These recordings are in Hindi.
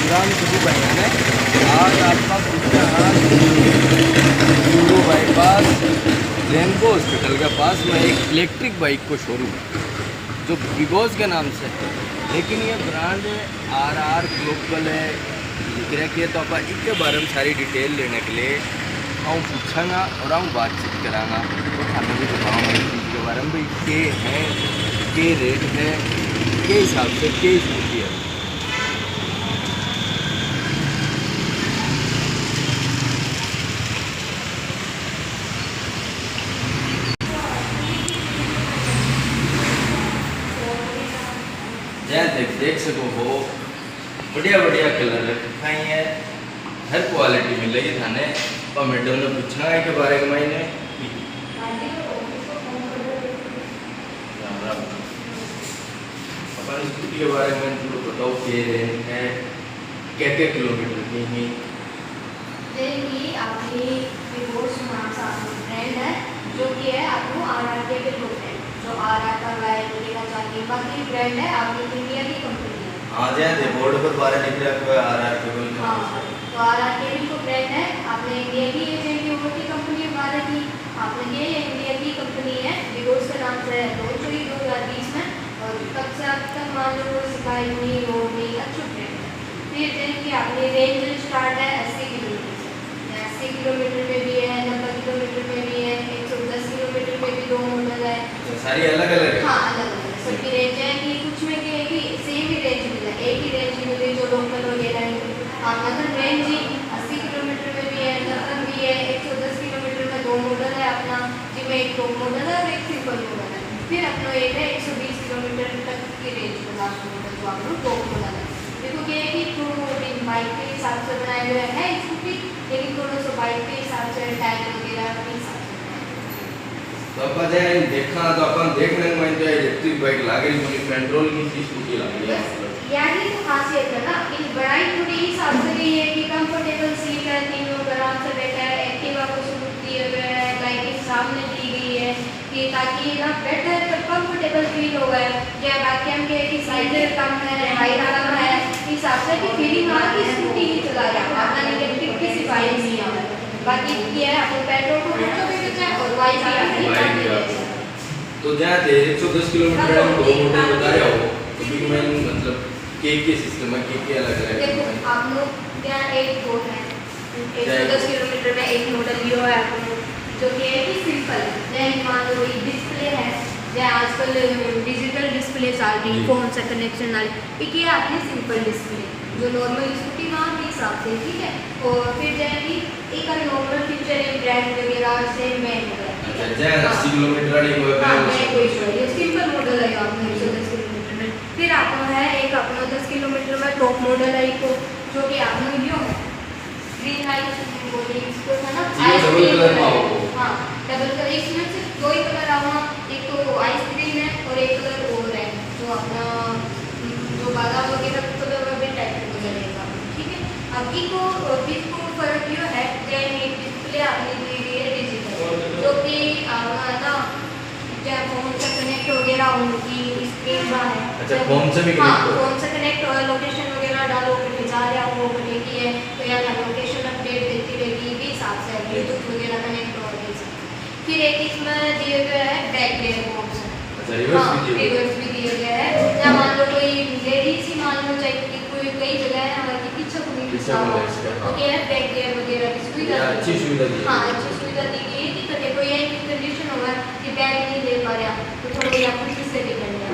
राम सभी भाइयों ने आज आपका पूछना चूरू बाईपास रेमको हॉस्पिटल के पास में एक इलेक्ट्रिक बाइक को शोरूम है जो बिगोज के नाम से है, लेकिन ये ब्रांड RR ग्लोबल है जिक्र किए। तो आप इसके बारे में सारी डिटेल लेने के लिए हम पूछाँगा और हम बातचीत कराँगा तो खाने भी दिखाऊँगा इस चीज़ के बारे में भाई के हैं, के रेट है, के हिसाब से के स्कूटी है। यहाँ देख सको हो बढ़िया बढ़िया कलर रखाई है, हर क्वालिटी मिलेगी थाने। और मैडम ने पूछना है के बारे में मैंने अपन स्कूटी के बारे में थोड़ा बताओ के रेंज है, क्या किलोमीटर की है। ये आपकी विवोस नाम से ब्रांड है जो कि है आपको RR के बिल्कुल है जो RR का वायर मिलेगा चाहिए। बाकी ब्रांड है आपकी इंडिया की कंपनी है। हाँ जी हाँ बोर्ड पर बारह दिख रहा है RR के बिल्कुल। हाँ तो RR के बिल्कुल ब्रांड है। आपने इंडिया की एजेंट की ऊपर की कंपनी है भारत की, आपने ये इंडिया की कंपनी है विवोस के नाम से लॉन्च हुई 2020 में और तब से अब तक मान लो शिकायत नहीं हो नहीं अच्छा ब्रांड है। फिर देखिए आपने रेंज स्टार्ट है 80 किलोमीटर से, 80 किलोमीटर में भी है, 90 किलोमीटर में भी है, 110 किलोमीटर में भी दो मॉडल है। सारी अलग अलग है। हाँ अलग अलग है सबकी रेंज है कि कुछ में कि सेम ही रेंज मिला एक ही रेंज मिल रही जो लोकल वगैरह है। हाँ मतलब रेंज ही 80 किलोमीटर में भी है, 90 भी है, 110 किलोमीटर में दो मॉडल है अपना जिसमें एक टॉप मॉडल है और एक सिंपल मॉडल है। फिर अपना एक है 120 किलोमीटर तक की रेंज में लास्ट मॉडल जो आप लोग टॉप मॉडल है। देखो ये है कि थोड़ा बाइक के हिसाब से बनाए हुए है स्कूटी, लेकिन थोड़ा सा बाइक के हिसाब से टायर वगैरह के हिसाब से। तो अपन जाए देखा तो अपन देखने में जो इलेक्ट्रिक बाइक लागे मुझे पेट्रोल की स्कूटी लागे यानी तो खासियत है ना इन बड़ाई थोड़ी हिसाब से भी है कि कंफर्टेबल सीट है, तीनों आराम से बैठा है, एक्टिवा को सूट दिया गया है, लाइटिंग सामने दी गई है कि ताकि ना बेटर कंफर्टेबल फील हो गए। या बाकी हम कहे कि साइज कम है, हाइट कम है, हिसाब से कि फीलिंग आ कि स्कूटी ही चला रहा है अपना नेगेटिव की सिफारिश नहीं आ रहा। बाकी ये है आपको पेट्रोल को खर्चा भी बचा है और वाई भी तो जहाँ थे 110 किलोमीटर हम दो मॉडल बता रहे हो तो फिर मैं मतलब के सिस्टम है के अलग अलग देखो आप लोग क्या एक बोर्ड है 110 किलोमीटर में एक मॉडल लियो है आपको जो कि है कि सिंपल है। मान लो वही डिस्प्ले है या आजकल डिजिटल डिस्प्ले आ रही फोन से कनेक्शन वाली एक ये आपने सिंपल डिस्प्ले जो नॉर्मल स्कूटी वहाँ के हिसाब से ठीक है। और फिर जाएगी एक नॉर्मल फीचर है ब्रांड वगैरह सेम में अच्छा 80 किलोमीटर वाली कोई सिंपल मॉडल है आपने 110 किलोमीटर में। फिर आपको है एक अपना 10 किलोमीटर में टॉप मॉडल है एक जो कि आपने लियो है ग्रीन लाइट बोली इसको है ना डबल कलर हाँ डबल कलर इसमें सिर्फ दो ही कलर आना, एक तो आइस ग्रीन है और एक कलर और है जो अपना जो बादाम वगैरह कलर वगैरह टाइप का चलेगा ठीक है। अब इसको फर्क ये है कि एक डिस्प्ले आपने दी गई है डिजिटल जो कि ना क्या फोन से कनेक्ट वगैरह उनकी स्क्रीन है। अच्छा फोन से भी कनेक्ट फोन से कनेक्ट हो लोकेशन वगैरह डालो जा रहा हो रहेगी है तो या लोकेशन अपडेट देती रहेगी के हिसाब से ब्लूटूथ वगैरह कनेक्ट हो रही है। फिर एक इसमें दिए गए है बैक गियर का ऑप्शन। अच्छा रिवर्स भी दिया गया है या मान लो कोई लेडीज ही मान लो चाहिए कोई कई जगह है हमारी पीछे को नहीं तो क्या है बैक गियर वगैरह की सुविधा अच्छी सुविधा दी हाँ अच्छी सुविधा दी गई है। दिक्कत है कोई ऐसी कंडीशन होगा कि बैग नहीं ले पा रहा तो थोड़ा या खुद से भी कर लिया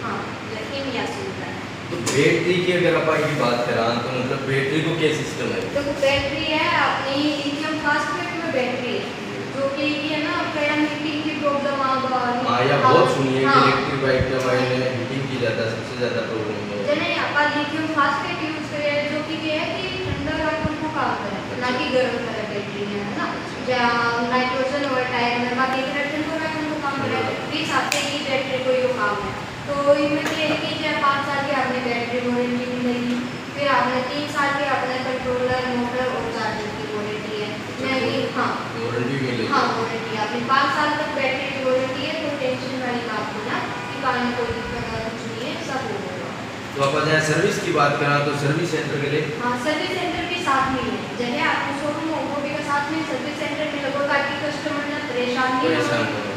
हाँ लेकिन यह सुविधा है। तो बैटरी की अगर अपन की बात करा तो मतलब बैटरी को क्या सिस्टम है। तो बैटरी है अपनी लिथियम फास्फेट में बैटरी है जो कि ये ना पैर हीटिंग की प्रॉब्लम आ गई हां या बहुत सुनिए कि इलेक्ट्रिक बाइक के मायने हीटिंग की सबसे ज्यादा प्रॉब्लम है। जने अपन लिथियम फास्फेट यूज करे जो कि ये है कि ठंडा रखने को काम करे ना कि गर्म करे बैटरी है ना या नाइट्रोजन और टायर में बाकी इलेक्ट्रिक को रखने को काम करे इस हिसाब से ये बैटरी को यो काम है। तो इनमें ये है कि 5 साल की आपने बैटरी वारंटी मिलेगी, फिर आपने 3 साल के अपने कंट्रोलर मोटर और चार्जर की वारंटी है मैं हाँ वारंटी मिलेगी हाँ वारंटी आपने 5 साल तक बैटरी की वारंटी है। तो टेंशन वाली बात हो ना कि पानी कोई दिक्कत कुछ नहीं है सब होगा। तो अपन जहाँ सर्विस की बात करा तो सर्विस सेंटर के लिए हाँ, सर्विस सेंटर भी साथ में ही है। जगह आपको शोरूम हो वो भी का साथ में सर्विस सेंटर में लगो ताकि कस्टमर ना परेशान नहीं हो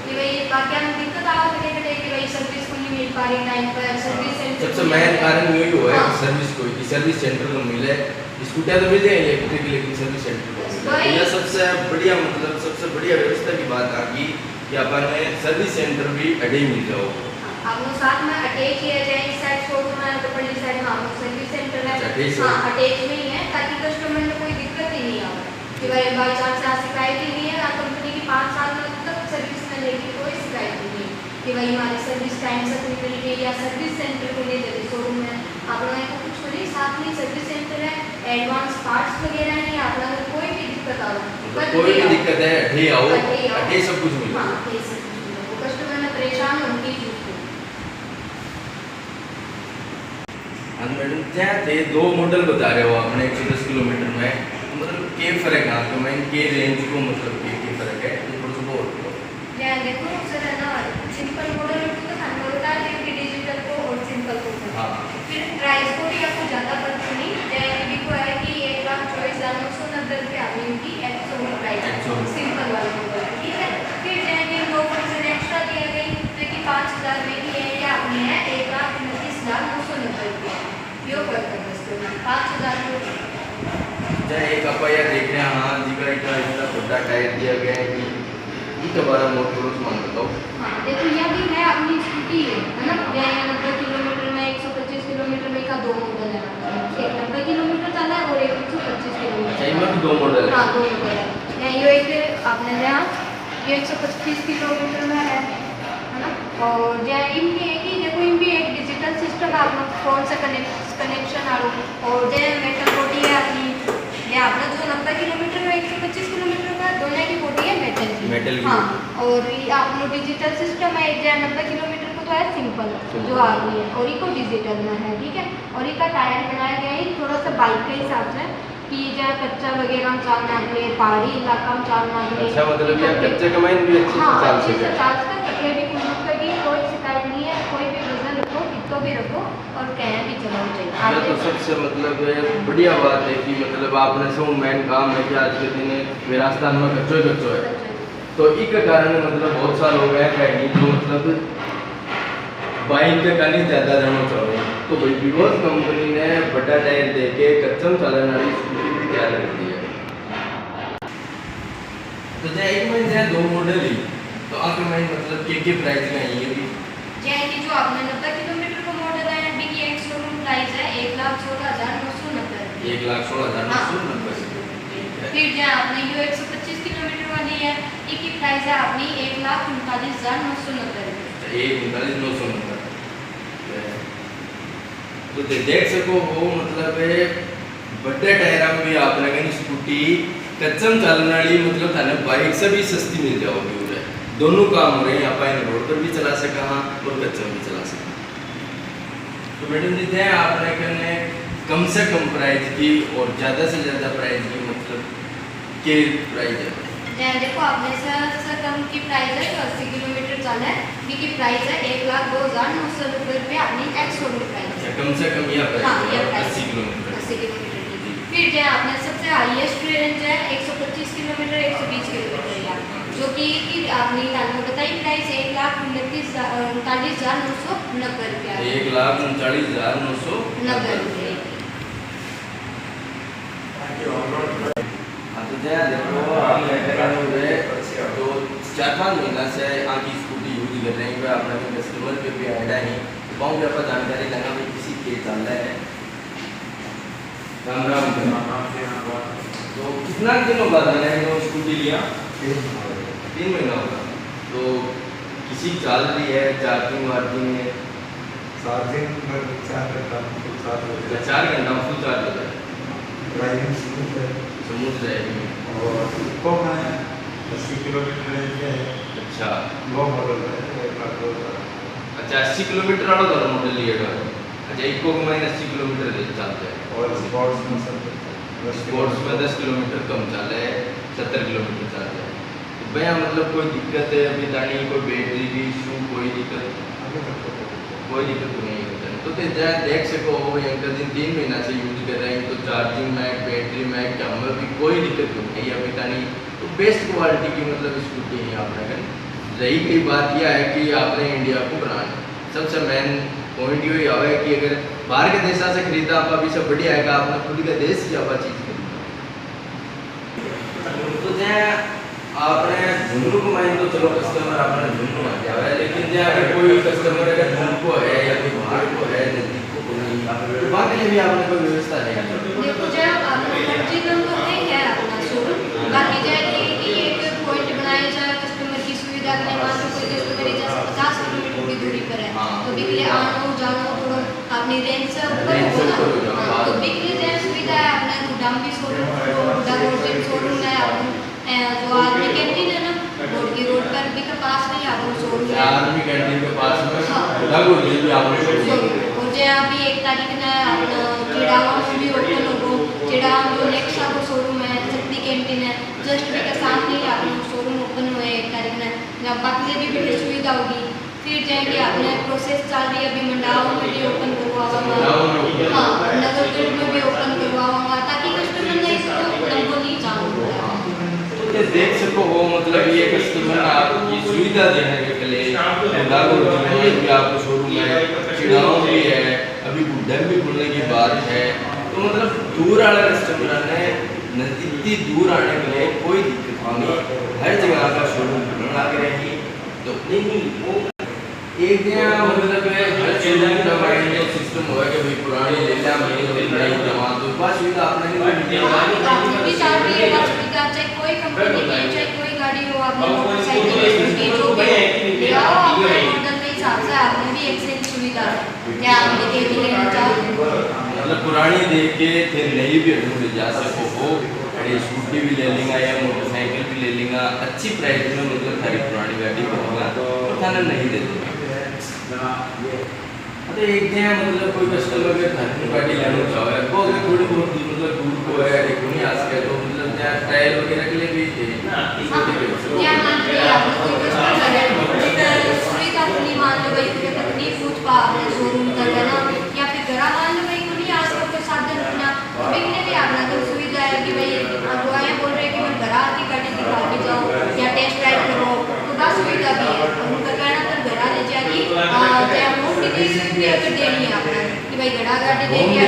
कि भाई बाकी हम दिक्कत आ सके कि भाई सर्विस को नहीं मिल पा रही टाइम पर सर्विस सेंटर सबसे मेन कारण यही हुआ है हाँ। सर्विस को कि सर्विस सेंटर को मिले। स्कूटर तो मिल जाए इलेक्ट्रिक, लेकिन सर्विस सेंटर को वही। यह सबसे बढ़िया मतलब सबसे बढ़िया व्यवस्था की बात आ गई कि अपन सर्विस सेंटर भी अड़े मिल जाओ। आप लोग साथ में अटैच किया जाए, इस साइड शोरूम है तो पहली साइड हाँ सर्विस सेंटर है। अटैच हाँ अटैच में ही है ताकि कस्टमर को कोई दिक्कत ही नहीं आवे कि भाई बाई चांस से शिकायत ही नहीं है। कंपनी की 5 साल तक सर्विस में लेके कोई शिकायत नहीं है कि भाई हमारी सर्विस टाइम से नहीं मिल रही या सर्विस सेंटर को ले जाते शोरूम में आप लोगों को कुछ नहीं। साथ में सर्विस सेंटर है, एडवांस पार्ट्स वगैरह नहीं आप लोगों को कोई भी दिक्कत आवे कोई भी दिक्कत है अठे आओ, अठे आओ। अठे सब कुछ मिले। हाँ अठे सब कुछ मिले। वो कस्टमर ने परेशान होने की हाँ मैडम क्या थे 2 मॉडल बता रहे हो आपने 110 किलोमीटर में, मतलब क्या फर्क है आपको मैं के रेंज को मतलब के फर्क है ये थोड़ा सा और या देखो सर है ना सिंपल मॉडल तो हम बता दें कि डिजिटल को और सिंपल को हाँ फिर प्राइस को भी आपको ज़्यादा पड़ता नहीं जैसे को है कि 1,24,990 रुपये आने की एक्सोरूम प्राइस सिंपल वाला मॉडल है ठीक है। फिर जैसे 2% एक्स्ट्रा दिया गई जो कि 5,000 में की है या अपनी है 1,29,990 रुपये यो करता है इसको 5,000 चाहे एक अपाया देख रहे हैं हाँ जी का इतना बड़ा टायर दिया गया है कि ये दोबारा मोड क्रूज मान बताओ। हाँ देखो यह भी है अपनी स्कूटी है ना यह 90 किलोमीटर में 125 किलोमीटर में का 2 मॉडल है। एक 90 किलोमीटर चला है और एक 125 किलोमीटर। इनमें भी 2 मॉडल है। हाँ 2 मॉडल है। ये एक आपने यहाँ ये 125 किलोमीटर में है ना। और जो इनकी एक ही देखो इनकी एक डिजिटल सिस्टम आप लोग फोन से कनेक्शन आ रहा और जो मेटल बॉडी है अपनी ये आपने जो 90 किलोमीटर में 125 किलोमीटर का दोनों की बॉडी है मेटल की। हाँ और ये आप लोग डिजिटल सिस्टम है जो 90 किलोमीटर को तो है सिंपल जो आ रही है और ये को डिजिटल में है ठीक है। और इसका टायर बनाया गया है थोड़ा सा बाइक के हिसाब से कि जहाँ कच्चा वगैरह में चलना के लिए पहाड़ी इलाका में चलना के लिए। अच्छा मतलब ये कच्चे कमाई भी अच्छे हाँ से चल अच्छे से सके। चल सकता है भी कोई शिकायत नहीं है। कोई भी वजन रखो कितो भी रखो और कहीं भी चलाओ ये तो चाहिए। सबसे मतलब बढ़िया बात है कि मतलब आपने सब मेन काम है कि आज के दिन में राजस्थान में कच्चो ही कच्चो है तो एक कारण मतलब बहुत साल हो गए कहीं जो मतलब बाइक के कहीं ज़्यादा जाना चाहिए तो भाई विवोस कंपनी ने बड़ा टायर दे के कच्चम चलाने वाली स्कूटी भी तैयार कर दी है। तो जय एक में जय 2 मॉडल ही तो आखिर में मतलब के प्राइस का ये भी जैसे जो आपने 90 किलोमीटर का मॉडल है अभी की एक शोरूम प्राइस है 1,16,990 रुपये। 1,16,990। फिर जो आपने जो 125 किलोमीटर वाली है इसकी प्राइस है अपनी 1,39,990 रुपये। 1,39,990। तो देख सको वो मतलब बड़े टायर में भी आपने कहीं स्कूटी कच्चम चलने वाली मतलब थाने बाइक से भी सस्ती मिल जाओगी उधर दोनों काम हो रहे हैं आप रोड पर भी चला सका हाँ और कच्चम भी चला सका। तो मैडम जी थे आपने कहने कम से कम प्राइस की और ज़्यादा से ज़्यादा प्राइस की मतलब के प्राइस है देखो आपने सबसे कम की प्राइस है तो 80 किलोमीटर चला है की प्राइस है 1,02,900 रुपये अपनी एक्स शोरूम प्राइस है। कम से कम यह हाँ ये प्राइस 80 प्राइस किलोमीटर 80 किलोमीटर की। फिर जो आपने सबसे हाईएस्ट रेंज है 125 किलोमीटर 120 किलोमीटर या जो कि आपने आपको बताई प्राइस 1,39,990 रुपया 1,39,990 रुपये। देखो तो 4-5 महीना से आपकी स्कूटी यूज कर रहे हैं अपने कस्टमर पे भी आइडिया नहीं बहुत ज़्यादा जानकारी लगा भाई किसी के चल रहा है राम राम। तो कितना दिनों बाद आना है जो स्कूटी लिया 3 महीना होगा तो किसी चल रही है चार्जिंग वार्जिंग है 4 घंटा फुल चार्ज 4 घंटा फुल चार्ज होता है ड्राइविंग स्मूथ है स्मूथ ड्राइविंग और इको में 80 किलोमीटर रेंज है। अच्छा लो मॉडल है 1,02,000। अच्छा 80 किलोमीटर वाला तो मॉडल लिएगा। अच्छा इको में 80 किलोमीटर चलता है और स्पोर्ट्स में सब स्पोर्ट्स में 10 किलोमीटर कम चल है 70 किलोमीटर चल है। तो भैया मतलब कोई दिक्कत है अभी तानी कोई बैटरी की इशू कोई दिक्कत अभी तक तो कोई दिक्कत तो नहीं होता है। तो देख सको हो भाई अंकल दिन 3 महीना से यूज कर रहे हैं, तो चार्जिंग में बैटरी में क्या हमें भी कोई दिक्कत नहीं है अभी का नहीं। तो बेस्ट क्वालिटी की मतलब स्कूटी है आपने अगर रही गई बात यह है कि आपने इंडिया को बनाना सबसे मेन पॉइंट यही है कि अगर बाहर के देशा से खरीदा आप अभी सब बढ़िया है कि आपने खुद का देश से आप चीज़ खरीदा। तो जहाँ आपने झुंझुनू को मान तो चलो कस्टमर आपने झुंझुनू मान जाए, लेकिन जहाँ अगर कोई कस्टमर अगर झुंझुनू को है या फिर बाहर को है नजदीक को नहीं, तो बाकी लिए भी आपने कोई व्यवस्था नहीं है। देखो जब अपना हर जगह तो नहीं है अपना शोरूम, बाकी जाए कि एक पॉइंट बनाया जाए कस्टमर की सुविधा के लिए। मान लो कोई कस्टमर जैसे 50 किलोमीटर की दूरी पर है, तो बिकले आना जाना थोड़ा अपनी रेंज से ऊपर होगा, तो बिकले जैसे सुविधा है अपना गुडाम की शोरूम, गुडा रोड शोरूम है अपना जो आर्मी कैंटीन है ना रोड की रोड पर भी के पास नहीं आपको शोरूम है, आर्मी कैंटीन के पास में लगो जी भी आपने शोरूम। और जो अभी 1 तारीख ना अपना चिड़ावा में भी ओपन होगो, चिड़ावा में नेक्सा को शोरूम है, शक्ति कैंटीन है, जस्ट भी के सामने ही आपने शोरूम ओपन हुए 1 तारीख ना, जब बाकी भी बड़ी सुविधा होगी। फिर जाएंगे आपने प्रोसेस चल रही है अभी मंडाओं में भी ओपन करवाऊंगा, हाँ नगरगढ़ में भी ओपन करवाऊंगा, ताकि कस्टमर नहीं इसको हमको नहीं जानूंगा। तो देख सको हो मतलब ये कस्टमर आपकी सुविधा देने के लिए गुडागुड़ में भी आपको शोरूम है, चिड़ाओं भी है, अभी गुड्डा भी खुलने की बात है। तो मतलब दूर वाले कस्टमर ने नजदीकी दूर आने के लिए कोई दिक्कत नहीं, हर जगह का शोरूम खुलने लग रही। तो नहीं वो एक दिन मतलब हर शोरूम का माइंड जो सिस्टम हुआ कि भाई पुरानी ले लिया मैं नई जमा तो बस सुविधा आपने भी चल रही है बस सुविधा, चाहे कोई कंपनी की चाहे कोई गाड़ी हो, आपने मोटरसाइकिल स्कूटी जो भी ले आओ अपने मॉडल के हिसाब से आपने भी एक्सेल सुविधा है क्या आपने के लिए लेना चाहो, मतलब पुरानी देख के फिर नई भी ढूंढ जा सको हो, स्कूटी भी ले लेंगे या मोटरसाइकिल भी ले लेंगे अच्छी प्राइस में, मतलब सारी पुरानी गाड़ी करूँगा तो थाना नहीं दे देंगे। तो एक दिन मतलब कोई कस्टमर के घर में गाड़ी लेना चाहे वो अगर थोड़ी बहुत मतलब दूर को है एक नहीं आ सके तो मतलब क्या टायर वगैरह के लिए भी क्या मान लो आपने कोई कस्टमर है सुविधा नहीं मान लो भाई कोई तकलीफ पूछ पा आपने शोरूम तक है ना, या फिर घर मान लो भाई को नहीं आ सको कोई साधन रखना, तो बिकने भी आपने तो सुविधा है कि भाई वो आए बोल रहे कि मैं घर आती गाड़ी दिखा के जाओ या टेस्ट ड्राइव करो, तो बस सुविधा भी है उनका कहना तो घर आ ले जाएगी चाहे होम डिलीवरी भी अगर देनी है आपने कि भाई घड़ा गाड़ी देनी है,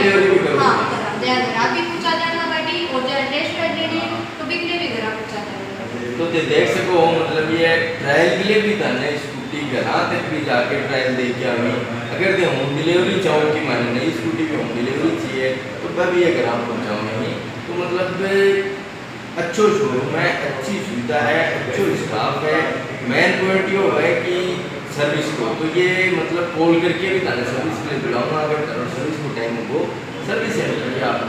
हाँ चाहे घर भी पूछा जाना गाड़ी और चाहे टेस्ट ड्राइव देनी है तो बिकने भी घर पूछा जाएगा। तो देख सको मतलब ये ट्रायल के लिए भी था ना स्कूटी घर तक भी जाके ट्रायल दे के आनी, अगर दे होम डिलीवरी चाहो कि मैंने नई स्कूटी की होम डिलीवरी चाहिए तो मैं भी ये घर पहुँचाऊँ नहीं। तो मतलब अच्छो शोरूम है, अच्छी सुविधा है, अच्छो स्टाफ है, मेन पॉइंट ये है कि सर्विस को तो ये मतलब कॉल करके भी था सर्विस के लिए बुलाऊंगा, अगर सर्विस को टाइम हो सर्विस सेंटर आप